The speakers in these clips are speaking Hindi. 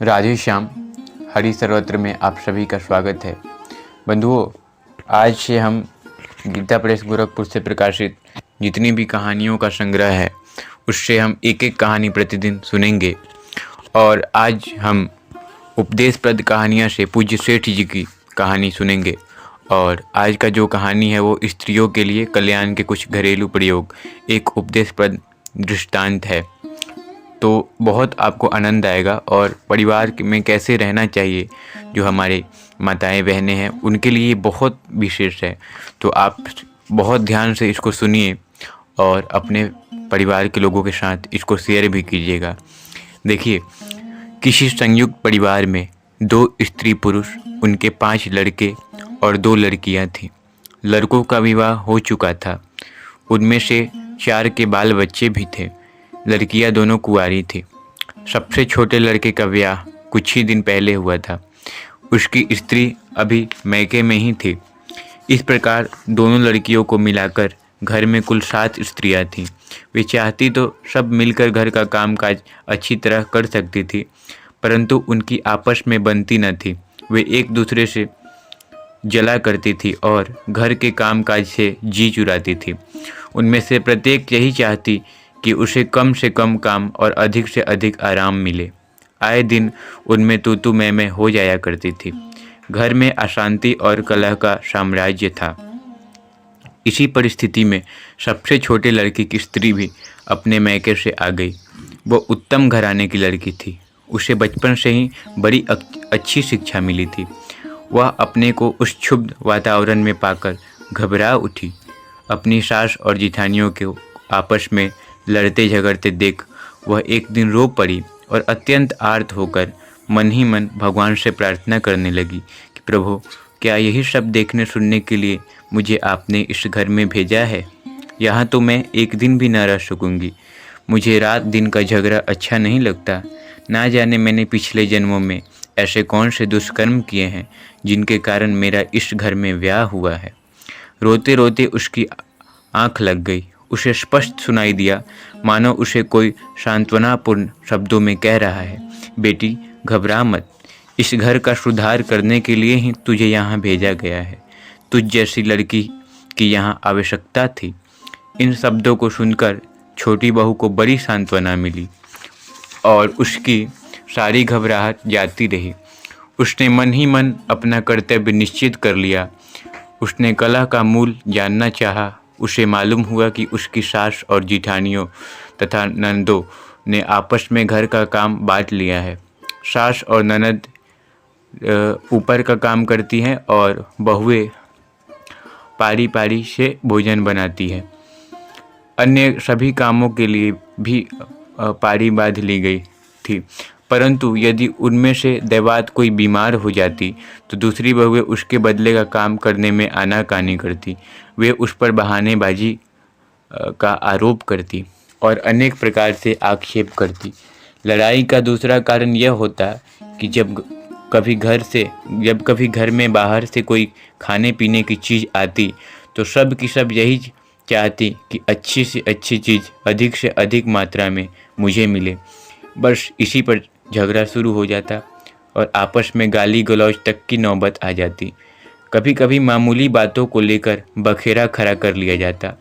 राधे श्याम। हरि सर्वत्र में आप सभी का स्वागत है। बंधुओं, आज से हम गीता प्रेस गोरखपुर से प्रकाशित जितनी भी कहानियों का संग्रह है उससे हम एक एक कहानी प्रतिदिन सुनेंगे। और आज हम उपदेशप्रद कहानियाँ से पूज्य सेठ जी की कहानी सुनेंगे। और आज का जो कहानी है वो स्त्रियों के लिए कल्याण के कुछ घरेलू प्रयोग, एक उपदेशप्रद दृष्टांत है। तो बहुत आपको आनंद आएगा और परिवार में कैसे रहना चाहिए, जो हमारे माताएं बहनें हैं उनके लिए बहुत विशेष है। तो आप बहुत ध्यान से इसको सुनिए और अपने परिवार के लोगों के साथ इसको शेयर भी कीजिएगा। देखिए, किसी संयुक्त परिवार में 2 स्त्री पुरुष, उनके 5 लड़के और 2 लड़कियां थीं। लड़कों का विवाह हो चुका था, उनमें से 4 के बाल बच्चे भी थे। लड़कियां दोनों कुंवारी थी। सबसे छोटे लड़के का ब्याह कुछ ही दिन पहले हुआ था। उसकी स्त्री अभी मैके में ही थी। इस प्रकार दोनों लड़कियों को मिलाकर घर में कुल 7 स्त्रियां थीं। वे चाहती तो सब मिलकर घर का कामकाज अच्छी तरह कर सकती थी, परंतु उनकी आपस में बनती न थी। वे एक दूसरे से जला करती थी और घर के कामकाज से जी चुराती थी। उनमें से प्रत्येक यही चाहती कि उसे कम से कम काम और अधिक से अधिक आराम मिले। आए दिन उनमें तू मैं हो जाया करती थी। घर में अशांति और कलह का साम्राज्य था। इसी परिस्थिति में सबसे छोटे लड़की की स्त्री भी अपने मैके से आ गई। वो उत्तम घराने की लड़की थी। उसे बचपन से ही बड़ी अच्छी शिक्षा मिली थी। वह अपने को उस क्षुब्ध वातावरण में पाकर घबरा उठी। अपनी सास और जिठानियों के आपस में लड़ते झगड़ते देख वह एक दिन रो पड़ी और अत्यंत आर्त होकर मन ही मन भगवान से प्रार्थना करने लगी कि प्रभु, क्या यही सब देखने सुनने के लिए मुझे आपने इस घर में भेजा है? यहाँ तो मैं एक दिन भी न रह सकूँगी। मुझे रात दिन का झगड़ा अच्छा नहीं लगता। ना जाने मैंने पिछले जन्मों में ऐसे कौन से दुष्कर्म किए हैं जिनके कारण मेरा इस घर में ब्याह हुआ है। रोते रोते उसकी आँख लग गई। उसे स्पष्ट सुनाई दिया, मानो उसे कोई सांत्वनापूर्ण शब्दों में कह रहा है, बेटी घबरा मत, इस घर का सुधार करने के लिए ही तुझे यहाँ भेजा गया है। तुझ जैसी लड़की की यहाँ आवश्यकता थी। इन शब्दों को सुनकर छोटी बहू को बड़ी सांत्वना मिली और उसकी सारी घबराहट जाती रही। उसने मन ही मन अपना कर्तव्य निश्चित कर लिया। उसने कलह का मूल जानना चाहा। उसे मालूम हुआ कि उसकी सास और जिठानियों तथा ननदों ने आपस में घर का काम बांट लिया है। सास और ननद ऊपर का काम करती हैं और बहुएं पारी पारी से भोजन बनाती है। अन्य सभी कामों के लिए भी पारी बांध ली गई थी, परंतु यदि उनमें से दैवात कोई बीमार हो जाती तो दूसरी बहुएं उसके बदले का काम करने में आनाकानी करती। वे उस पर बहानेबाजी का आरोप करती और अनेक प्रकार से आक्षेप करती। लड़ाई का दूसरा कारण यह होता कि जब कभी घर में बाहर से कोई खाने पीने की चीज़ आती तो सब की सब यही चाहती कि अच्छी से अच्छी चीज़ अधिक से अधिक मात्रा में मुझे मिले। बस इसी पर झगड़ा शुरू हो जाता और आपस में गाली गलौज तक की नौबत आ जाती। कभी कभी मामूली बातों को लेकर बखेरा खड़ा कर लिया जाता।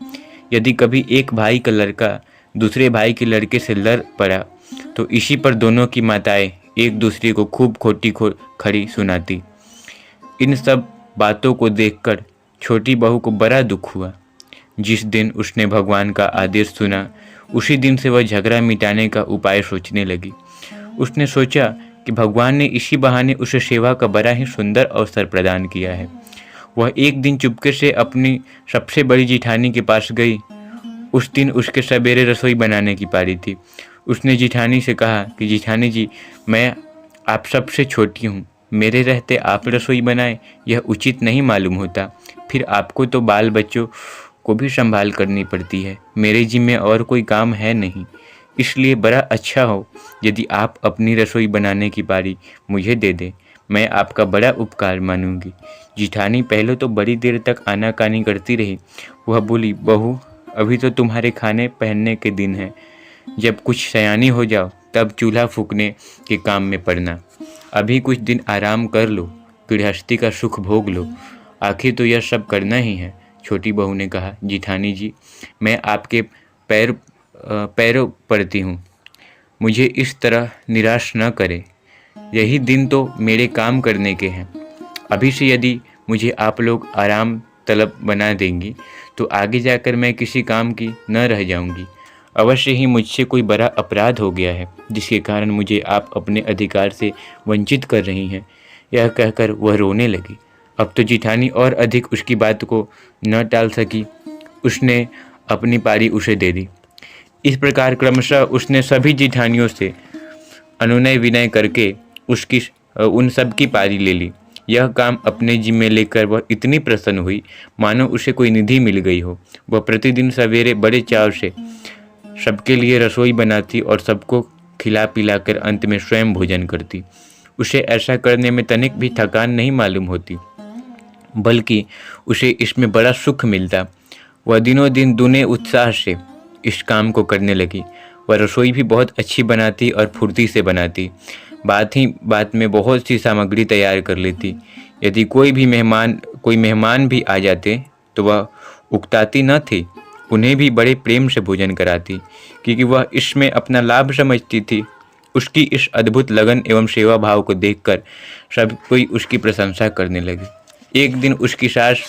यदि कभी एक भाई का लड़का दूसरे भाई के लड़के से लड़ पड़ा तो इसी पर दोनों की माताएं एक दूसरे को खूब खोटी खड़ी सुनाती। इन सब बातों को देखकर छोटी बहू को बड़ा दुख हुआ। जिस दिन उसने भगवान का आदेश सुना, उसी दिन से वह झगड़ा मिटाने का उपाय सोचने लगी। उसने सोचा कि भगवान ने इसी बहाने उसे सेवा का बड़ा ही सुंदर अवसर प्रदान किया है। वह एक दिन चुपके से अपनी सबसे बड़ी जिठानी के पास गई। उस दिन उसके सवेरे रसोई बनाने की पारी थी। उसने जिठानी से कहा कि जिठानी जी, मैं आप सबसे छोटी हूँ। मेरे रहते आप रसोई बनाएं, यह उचित नहीं मालूम होता। फिर आपको तो बाल बच्चों को भी संभाल करनी पड़ती है। मेरे जिम्मे और कोई काम है नहीं, इसलिए बड़ा अच्छा हो यदि आप अपनी रसोई बनाने की पारी मुझे दे दें। मैं आपका बड़ा उपकार मानूंगी। जिठानी पहले तो बड़ी देर तक आनाकानी करती रही। वह बोली, बहू, अभी तो तुम्हारे खाने पहनने के दिन हैं। जब कुछ सयानी हो जाओ तब चूल्हा फूकने के काम में पड़ना। अभी कुछ दिन आराम कर लो, गृहस्थी का सुख भोग लो, आखिर तो यह सब करना ही है। छोटी बहू ने कहा, जिठानी जी, मैं आपके पैरों पड़ती हूँ, मुझे इस तरह निराश न करें। यही दिन तो मेरे काम करने के हैं। अभी से यदि मुझे आप लोग आराम तलब बना देंगी तो आगे जाकर मैं किसी काम की न रह जाऊंगी। अवश्य ही मुझसे कोई बड़ा अपराध हो गया है जिसके कारण मुझे आप अपने अधिकार से वंचित कर रही हैं। यह कहकर वह रोने लगी। अब तो जिठानी और अधिक उसकी बात को न टाल सकी, उसने अपनी पारी उसे दे दी। इस प्रकार क्रमशः उसने सभी जिठानियों से अनुनय विनय करके उन सब की पारी ले ली। यह काम अपने जिम्मे लेकर वह इतनी प्रसन्न हुई मानो उसे कोई निधि मिल गई हो। वह प्रतिदिन सवेरे बड़े चाव से सबके लिए रसोई बनाती और सबको खिला पिलाकर अंत में स्वयं भोजन करती। उसे ऐसा करने में तनिक भी थकान नहीं मालूम होती, बल्कि उसे इसमें बड़ा सुख मिलता। वह दिनों दिन दूने उत्साह से इस काम को करने लगी। वह रसोई भी बहुत अच्छी बनाती और फुर्ती से बनाती। बात ही बात में बहुत सी सामग्री तैयार कर लेती। यदि कोई मेहमान भी आ जाते तो वह उकताती न थी, उन्हें भी बड़े प्रेम से भोजन कराती, क्योंकि वह इसमें अपना लाभ समझती थी। उसकी इस अद्भुत लगन एवं सेवा भाव को देखकर सब कोई उसकी प्रशंसा करने लगे। एक दिन उसकी सास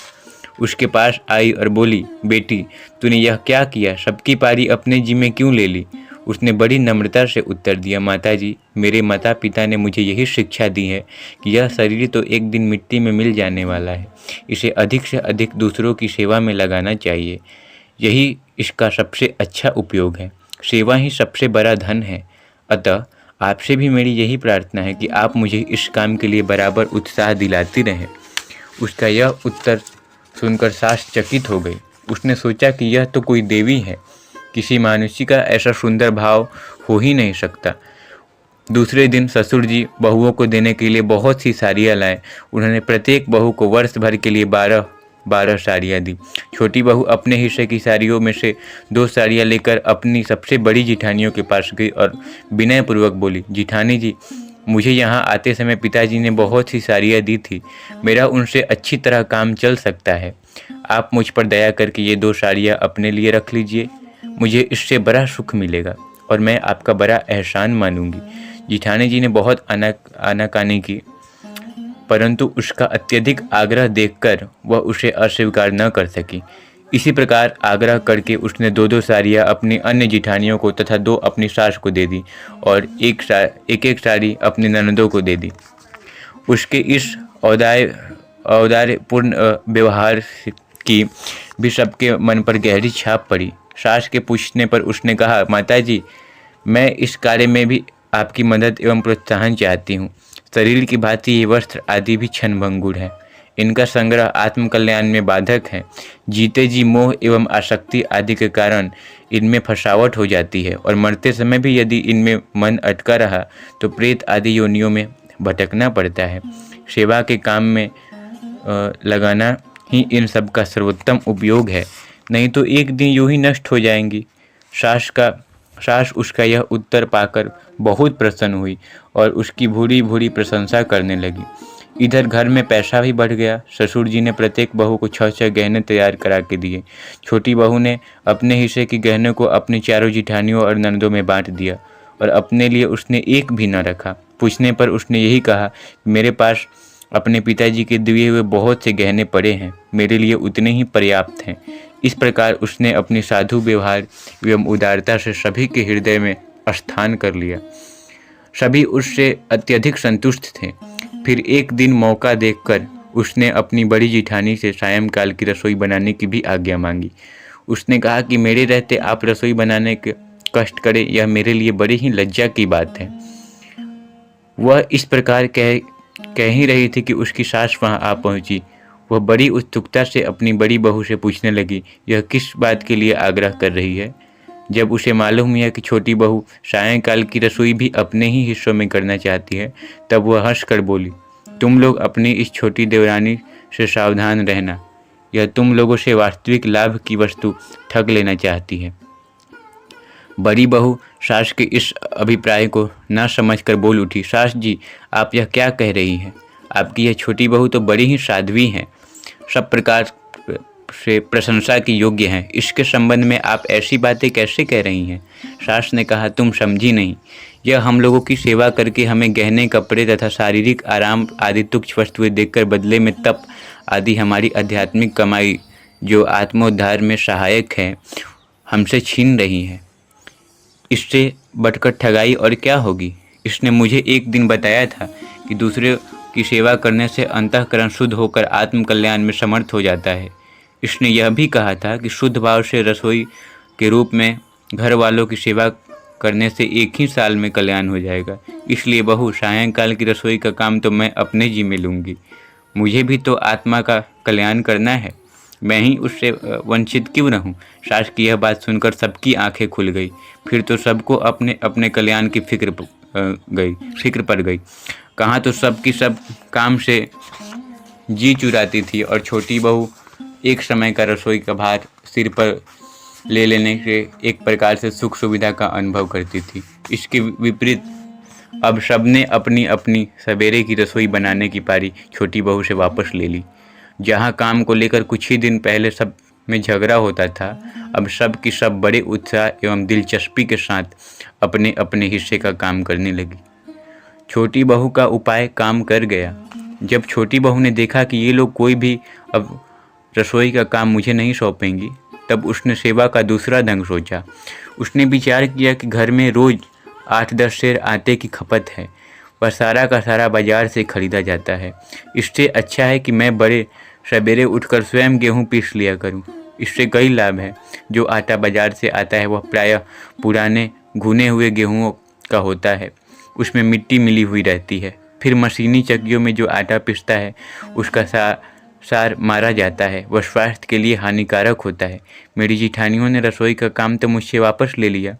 उसके पास आई और बोली, बेटी, तूने यह क्या किया? सबकी पारी अपने जिम्मे क्यों ले ली? उसने बड़ी नम्रता से उत्तर दिया, माताजी, मेरे माता पिता ने मुझे यही शिक्षा दी है कि यह शरीर तो एक दिन मिट्टी में मिल जाने वाला है, इसे अधिक से अधिक दूसरों की सेवा में लगाना चाहिए। यही इसका सबसे अच्छा उपयोग है। सेवा ही सबसे बड़ा धन है। अतः आपसे भी मेरी यही प्रार्थना है कि आप मुझे इस काम के लिए बराबर उत्साह दिलाती रहें। उसका यह उत्तर सुनकर सास चकित हो गई। उसने सोचा कि यह तो कोई देवी है, किसी मानुषी का ऐसा सुंदर भाव हो ही नहीं सकता। दूसरे दिन ससुर जी बहुओं को देने के लिए बहुत सी साड़ियाँ लाए। उन्होंने प्रत्येक बहू को वर्ष भर के लिए 12 साड़ियाँ दी। छोटी बहू अपने हिस्से की साड़ियों में से 2 साड़ियाँ लेकर अपनी सबसे बड़ी जिठानियों के पास गई और विनयपूर्वक बोली, जिठानी जी, मुझे यहाँ आते समय पिताजी ने बहुत सी साड़ियाँ दी थी। मेरा उनसे अच्छी तरह काम चल सकता है। आप मुझ पर दया करके ये 2 साड़ियाँ अपने लिए रख लीजिए। मुझे इससे बड़ा सुख मिलेगा और मैं आपका बड़ा एहसान मानूंगी। जिठानी जी ने बहुत आनाकानी की, परंतु उसका अत्यधिक आग्रह देखकर वह उसे अस्वीकार न कर सकी। इसी प्रकार आग्रह करके उसने 2 साड़ियाँ अपनी अन्य जिठानियों को तथा 2 अपनी सास को दे दी और एक साड़ी अपनी ननदों को दे दी। उसके इस औदार्यपूर्ण व्यवहार की भी सबके मन पर गहरी छाप पड़ी। सास के पूछने पर उसने कहा, माताजी, मैं इस कार्य में भी आपकी मदद एवं प्रोत्साहन चाहती हूँ। शरीर की भांति ये वस्त्र आदि भी क्षणभंगुर है। इनका संग्रह आत्मकल्याण में बाधक है। जीते जी मोह एवं आसक्ति आदि के कारण इनमें फसावट हो जाती है और मरते समय भी यदि इनमें मन अटका रहा तो प्रेत आदि योनियों में भटकना पड़ता है। सेवा के काम में लगाना ही इन सब का सर्वोत्तम उपयोग है, नहीं तो एक दिन यूं ही नष्ट हो जाएंगी। सास उसका यह उत्तर पाकर बहुत प्रसन्न हुई और उसकी भूरी भूरी प्रशंसा करने लगी। इधर घर में पैसा भी बढ़ गया। ससुर जी ने प्रत्येक बहू को 6 गहने तैयार करा के दिए। छोटी बहू ने अपने हिस्से के गहने को अपनी चारों जिठानियों और ननदों में बांट दिया और अपने लिए उसने एक भी न रखा। पूछने पर उसने यही कहा, मेरे पास अपने पिताजी के दिए हुए बहुत से गहने पड़े हैं, मेरे लिए उतने ही पर्याप्त हैं। इस प्रकार उसने अपनी साधु व्यवहार एवं उदारता से सभी के हृदय में स्थान कर लिया। सभी उससे अत्यधिक संतुष्ट थे। फिर एक दिन मौका देखकर उसने अपनी बड़ी जिठानी से सायंकाल की रसोई बनाने की भी आज्ञा मांगी। उसने कहा कि मेरे रहते आप रसोई बनाने के कष्ट करें, यह मेरे लिए बड़ी ही लज्जा की बात है। वह इस प्रकार कह ही रही थी कि उसकी सास वहां आ पहुंची। वह बड़ी उत्सुकता से अपनी बड़ी बहू से पूछने लगी, यह किस बात के लिए आग्रह कर रही है? जब उसे मालूम हुआ कि छोटी बहू सायंकाल की रसोई भी अपने ही हिस्सों में करना चाहती है, तब वह हंसकर बोली, तुम लोग अपनी इस छोटी देवरानी से सावधान रहना, यह तुम लोगों से वास्तविक लाभ की वस्तु ठग लेना चाहती है। बड़ी बहू सास के इस अभिप्राय को न समझकर बोल उठी, सास जी आप यह क्या कह रही हैं? आपकी यह छोटी बहू तो बड़ी ही साध्वी हैं, सब प्रकार से प्रशंसा की योग्य हैं। इसके संबंध में आप ऐसी बातें कैसे कह रही हैं? सास ने कहा, तुम समझी नहीं। यह हम लोगों की सेवा करके हमें गहने, कपड़े तथा शारीरिक आराम आदि तुच्छ वस्तुएं देकर बदले में तप आदि हमारी आध्यात्मिक कमाई जो आत्मोद्धार में सहायक है हमसे छीन रही है। इससे बढ़कर ठगाई और क्या होगी? इसने मुझे एक दिन बताया था कि दूसरे की सेवा करने से अंतःकरण शुद्ध होकर आत्म कल्याण में समर्थ हो जाता है। इसने यह भी कहा था कि शुद्ध भाव से रसोई के रूप में घर वालों की सेवा करने से 1 ही साल में कल्याण हो जाएगा। इसलिए बहू, सायंकाल की रसोई का काम तो मैं अपने जी में लूँगी। मुझे भी तो आत्मा का कल्याण करना है, मैं ही उससे वंचित क्यों रहूं? सास की यह बात सुनकर सबकी आंखें खुल गई। फिर तो सबको अपने अपने कल्याण की फिक्र पड़ गई। कहाँ तो सबकी सब काम से जी चुराती थी और छोटी बहू एक समय का रसोई का भार सिर पर ले लेने से एक प्रकार से सुख सुविधा का अनुभव करती थी। इसके विपरीत अब सबने अपनी अपनी सवेरे की रसोई बनाने की पारी छोटी बहू से वापस ले ली। जहाँ काम को लेकर कुछ ही दिन पहले सब में झगड़ा होता था, अब सब की सब बड़े उत्साह एवं दिलचस्पी के साथ अपने अपने हिस्से का काम करने लगी। छोटी बहू का उपाय काम कर गया। जब छोटी बहू ने देखा कि ये लोग कोई भी अब रसोई का काम मुझे नहीं सौंपेंगी, तब उसने सेवा का दूसरा ढंग सोचा। उसने विचार किया कि घर में रोज़ 8-10 सेर आटे की खपत है, वह सारा का सारा बाजार से खरीदा जाता है। इससे अच्छा है कि मैं बड़े सवेरे उठकर स्वयं गेहूँ पीस लिया करूँ। इससे कई लाभ हैं। जो आटा बाजार से आता है वह प्रायः पुराने भुने हुए गेहूँ का होता है, उसमें मिट्टी मिली हुई रहती है। फिर मशीनी चक्कियों में जो आटा पिसता है उसका सार मारा जाता है, वह स्वास्थ्य के लिए हानिकारक होता है। मेरी जिठानियों ने रसोई का काम तो मुझसे वापस ले लिया,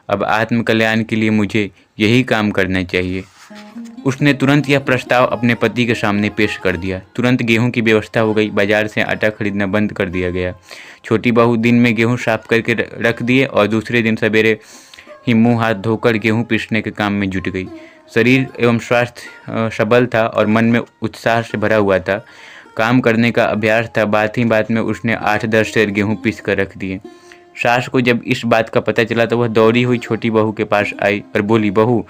अब आत्म कल्याण के लिए मुझे यही काम करना चाहिए। उसने तुरंत यह प्रस्ताव अपने पति के सामने पेश कर दिया। तुरंत गेहूं की व्यवस्था हो गई, बाजार से आटा खरीदना बंद कर दिया गया। छोटी बहू दिन में गेहूं साफ करके रख दिए और दूसरे दिन सवेरे ही मुंह हाथ धोकर गेहूं पीसने के काम में जुट गई। शरीर एवं स्वास्थ्य सबल था और मन में उत्साह से भरा हुआ था। काम करने का अभ्यास था। बात ही बात में उसने 8-10 सेर गेहूँ पीस कर रख दिए। सास को जब इस बात का पता चला तो वह दौड़ी हुई छोटी बहू के पास आई और बोली, बहू,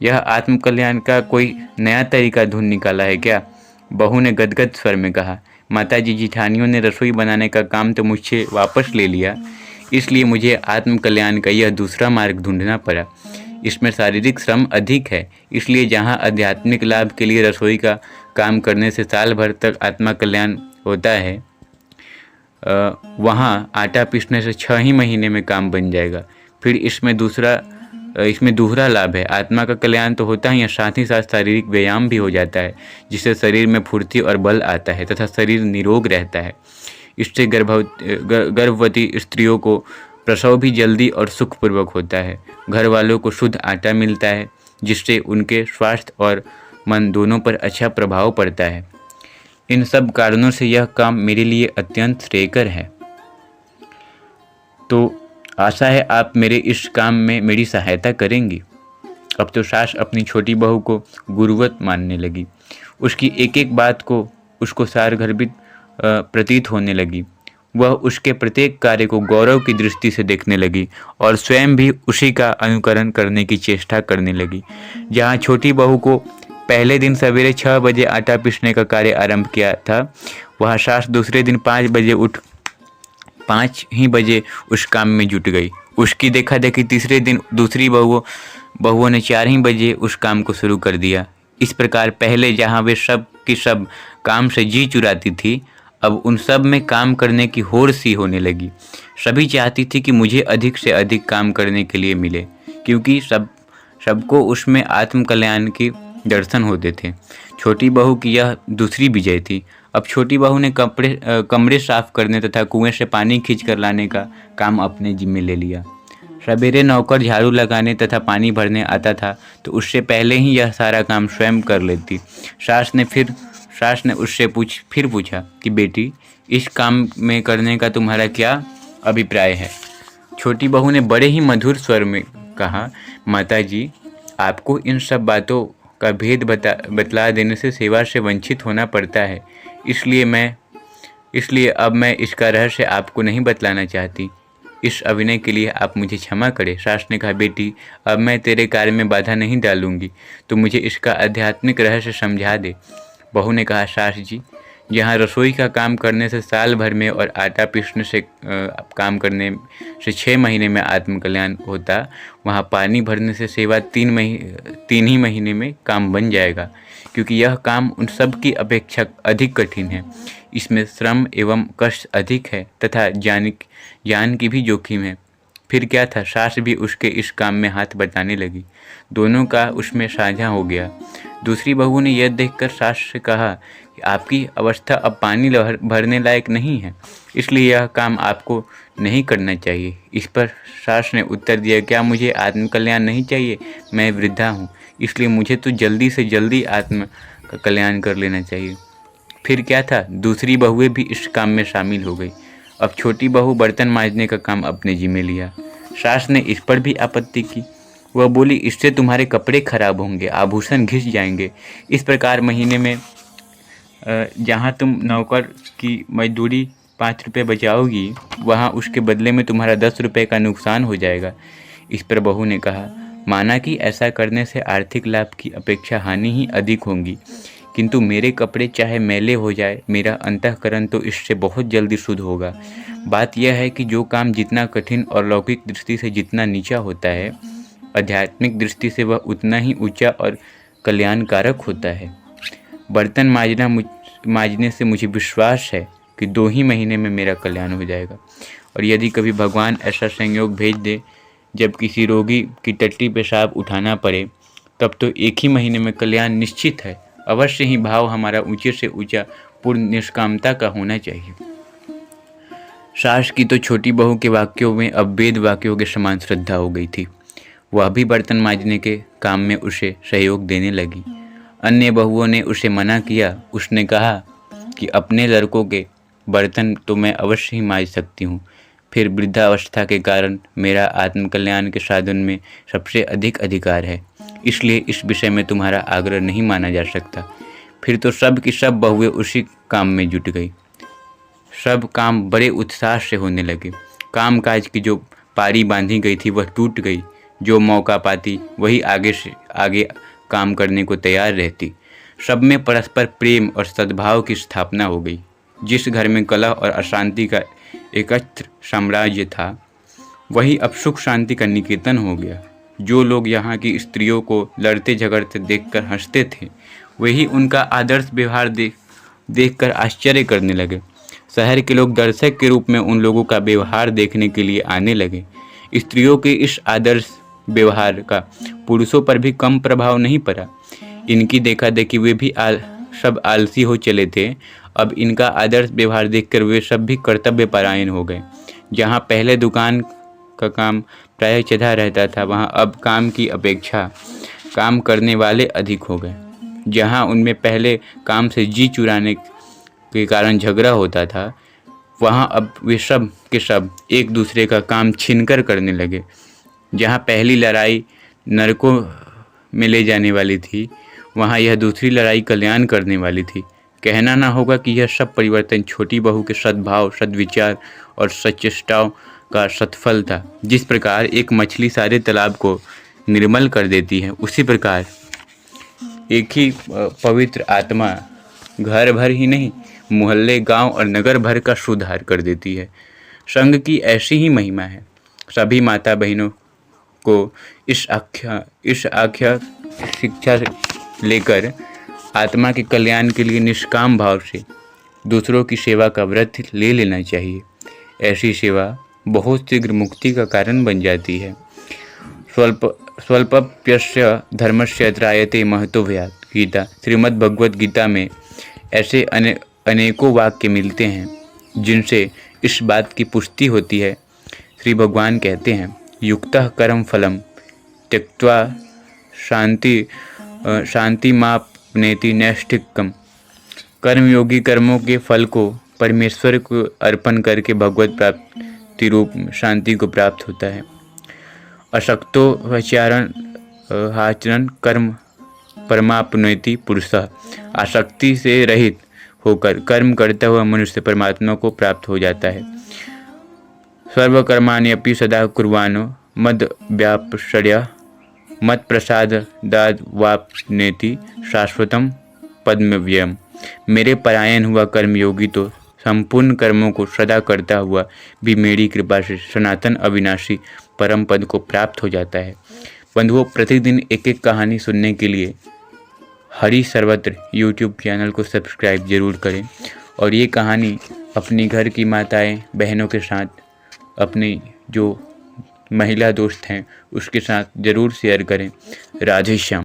यह आत्म कल्याण का कोई नया तरीका ढूंढ निकाला है क्या? बहू ने गदगद स्वर में कहा, माताजी, जिठानियों ने रसोई बनाने का काम तो मुझसे वापस ले लिया, इसलिए मुझे आत्म कल्याण का यह दूसरा मार्ग ढूंढना पड़ा। इसमें शारीरिक श्रम अधिक है, इसलिए जहाँ आध्यात्मिक लाभ के लिए रसोई का काम करने से साल भर तक आत्मा कल्याण होता है, वहाँ आटा पीसने से 6 ही महीने में काम बन जाएगा। फिर इसमें दूसरा लाभ है। आत्मा का कल्याण तो होता ही है, साथ ही साथ शारीरिक व्यायाम भी हो जाता है, जिससे शरीर में फुर्ती और बल आता है तथा शरीर निरोग रहता है। इससे गर्भवती स्त्रियों को प्रसव भी जल्दी और सुखपूर्वक होता है। घर वालों को शुद्ध आटा मिलता है, जिससे उनके स्वास्थ्य और मन दोनों पर अच्छा प्रभाव पड़ता है। इन सब कारणों से यह काम मेरे लिए अत्यंत श्रेयकर है। तो आशा है आप मेरे इस काम में मेरी सहायता करेंगी। अब तो सास अपनी छोटी बहू को गुरुवत मानने लगी। उसकी एक एक बात को उसको सारगर्भित प्रतीत होने लगी। वह उसके प्रत्येक कार्य को गौरव की दृष्टि से देखने लगी और स्वयं भी उसी का अनुकरण करने की चेष्टा करने लगी। जहाँ छोटी बहू को पहले दिन सवेरे 6 बजे आटा पीसने का कार्य आरंभ किया था, वह सास दूसरे दिन 5 बजे उठ 5 ही बजे उस काम में जुट गई। उसकी देखा देखी तीसरे दिन दूसरी बहुओं ने 4 ही बजे उस काम को शुरू कर दिया। इस प्रकार पहले जहाँ वे सब की सब काम से जी चुराती थी, अब उन सब में काम करने की होड़ सी होने लगी। सभी चाहती थी कि मुझे अधिक से अधिक काम करने के लिए मिले, क्योंकि सबको उसमें आत्म कल्याण के दर्शन होते थे। छोटी बहू की यह दूसरी विजय थी। अब छोटी बहू ने कमरे साफ करने तथा कुएं से पानी खींच कर लाने का काम अपने जिम्मे ले लिया। सवेरे नौकर झाड़ू लगाने तथा पानी भरने आता था तो उससे पहले ही यह सारा काम स्वयं कर लेती। सास ने उससे फिर पूछा कि बेटी, इस काम में करने का तुम्हारा क्या अभिप्राय है? छोटी बहू ने बड़े ही मधुर स्वर में कहा, माताजी, आपको इन सब बातों का भेद बतला देने से सेवा से वंचित होना पड़ता है। इसलिए अब मैं इसका रहस्य आपको नहीं बतलाना चाहती। इस अभिनय के लिए आप मुझे क्षमा करें। सास ने कहा, बेटी, अब मैं तेरे कार्य में बाधा नहीं डालूंगी, तो मुझे इसका आध्यात्मिक रहस्य समझा दे। बहू ने कहा, सास जी, यहाँ रसोई का काम करने से साल भर में और आटा पीसने से काम करने से 6 महीने में आत्मकल्याण होता, वहाँ पानी भरने से सेवा 3 ही महीने में काम बन जाएगा, क्योंकि यह काम उन सब की अपेक्षा अधिक कठिन है। इसमें श्रम एवं कष्ट अधिक है तथा जान की भी जोखिम है। फिर क्या था, सास भी उसके इस काम में हाथ बटाने लगी। दोनों का उसमें साझा हो गया। दूसरी बहू ने यह देखकर सास से कहा कि आपकी अवस्था अब पानी भरने लायक नहीं है, इसलिए यह काम आपको नहीं करना चाहिए। इस पर सास ने उत्तर दिया, क्या मुझे आत्मकल्याण नहीं चाहिए? मैं वृद्धा हूँ, इसलिए मुझे तो जल्दी से जल्दी आत्म का कल्याण कर लेना चाहिए। फिर क्या था, दूसरी बहुएं भी इस काम में शामिल हो गई। अब छोटी बहू बर्तन मांजने का काम अपने जिम्मे लिया। सास ने इस पर भी आपत्ति की। वह बोली, इससे तुम्हारे कपड़े खराब होंगे, आभूषण घिस जाएंगे। इस प्रकार महीने में जहाँ तुम नौकर की मजदूरी 5 रुपये बचाओगी, वहाँ उसके बदले में तुम्हारा 10 रुपये का नुकसान हो जाएगा। इस पर बहू ने कहा, माना कि ऐसा करने से आर्थिक लाभ की अपेक्षा हानि ही अधिक होगी, किंतु मेरे कपड़े चाहे मैले हो जाए, मेरा अंतःकरण तो इससे बहुत जल्दी शुद्ध होगा। बात यह है कि जो काम जितना कठिन और लौकिक दृष्टि से जितना नीचा होता है, आध्यात्मिक दृष्टि से वह उतना ही ऊंचा और कल्याणकारक होता है। बर्तन मांजने से मुझे विश्वास है कि 2 ही महीने में मेरा कल्याण हो जाएगा, और यदि कभी भगवान ऐसा संयोग भेज दे जब किसी रोगी की टट्टी पेशाब उठाना पड़े, तब तो 1 ही महीने में कल्याण निश्चित है। अवश्य ही भाव हमारा ऊंचे से ऊंचा पूर्ण निष्कामता का होना चाहिए। सास की तो छोटी बहू के वाक्यों में अब वेद वाक्यों के समान श्रद्धा हो गई थी। वह भी बर्तन मांजने के काम में उसे सहयोग देने लगी। अन्य बहुओं ने उसे मना किया। उसने कहा कि अपने लड़कों के बर्तन तो मैं अवश्य ही मांज सकती हूँ, फिर वृद्धावस्था के कारण मेरा आत्मकल्याण के साधन में सबसे अधिक अधिकार है, इसलिए इस विषय में तुम्हारा आग्रह नहीं माना जा सकता। फिर तो सब की सब बहुएं उसी काम में जुट गई। सब काम बड़े उत्साह से होने लगे। काम काज की जो पारी बांधी गई थी वह टूट गई। जो मौका पाती वही आगे से आगे काम करने को तैयार रहती। सब में परस्पर प्रेम और सद्भाव की स्थापना हो गई। जिस घर में कलह और अशांति का एकत्र साम्राज्य था, वही अब सुख शांति का निकेतन हो गया। जो लोग यहाँ की स्त्रियों को लड़ते झगड़ते देखकर हंसते थे, वही उनका आदर्श व्यवहार देखकर आश्चर्य करने लगे। शहर के लोग दर्शक के रूप में उन लोगों का व्यवहार देखने के लिए आने लगे। स्त्रियों के इस आदर्श व्यवहार का पुरुषों पर भी कम प्रभाव नहीं पड़ा। इनकी देखा देखी वे भी सब आलसी हो चले थे। अब इनका आदर्श व्यवहार देखकर वे सब भी कर्तव्य परायण हो गए। जहाँ पहले दुकान का काम प्रायः चढ़ा रहता था, वहाँ अब काम की अपेक्षा काम करने वाले अधिक हो गए। जहाँ उनमें पहले काम से जी चुराने के कारण झगड़ा होता था, वहाँ अब वे सब के सब एक दूसरे का काम छीनकर करने लगे। जहाँ पहली लड़ाई नरकों में ले जाने वाली थी, वहाँ यह दूसरी लड़ाई कल्याण करने वाली थी। कहना ना होगा कि यह सब परिवर्तन छोटी बहू के सद्भाव, सद्विचार और सच्चेष्टाओं का सत्फल था। जिस प्रकार एक मछली सारे तालाब को निर्मल कर देती है, उसी प्रकार एक ही पवित्र आत्मा घर भर ही नहीं, मोहल्ले, गांव और नगर भर का सुधार कर देती है। संघ की ऐसी ही महिमा है। सभी माता बहनों को इस आख्या शिक्षा लेकर आत्मा के कल्याण के लिए निष्काम भाव से दूसरों की सेवा का व्रत ले लेना चाहिए। ऐसी सेवा बहुत शीघ्र मुक्ति का कारण बन जाती है। स्वल्पप्यस्य धर्मस्य त्रायते महतो भयात्। गीता, श्रीमद् भगवत गीता में ऐसे अनेकों वाक्य मिलते हैं जिनसे इस बात की पुष्टि होती है। श्री भगवान कहते हैं, युक्तः कर्म फलम त्यक्त्वा शांतिमाप्नोति नैष्ठिकम्। कर्मयोगी कर्मों के फल को परमेश्वर को अर्पण करके भगवत मुक्ति रूप शांति को प्राप्त होता है। अशक्तो वचारण आचरण कर्म परमाप्नोति पुरुषः। आसक्ति से रहित होकर कर्म करता हुआ मनुष्य परमात्मा को प्राप्त हो जाता है। सर्वकर्माणि अपि सदा कुर्वाणो मद व्यापश्रय मत प्रसादाद वाप्नेति शाश्वतम पद्मव्ययम्। मेरे परायण हुआ कर्मयोगी तो संपूर्ण कर्मों को सदा करता हुआ भी मेरी कृपा से सनातन अविनाशी परम पद को प्राप्त हो जाता है। बंधुओं, प्रतिदिन एक एक कहानी सुनने के लिए हरि सर्वत्र यूट्यूब चैनल को सब्सक्राइब जरूर करें और ये कहानी अपनी घर की माताएं बहनों के साथ, अपनी जो महिला दोस्त हैं उसके साथ ज़रूर शेयर करें। राधे श्याम।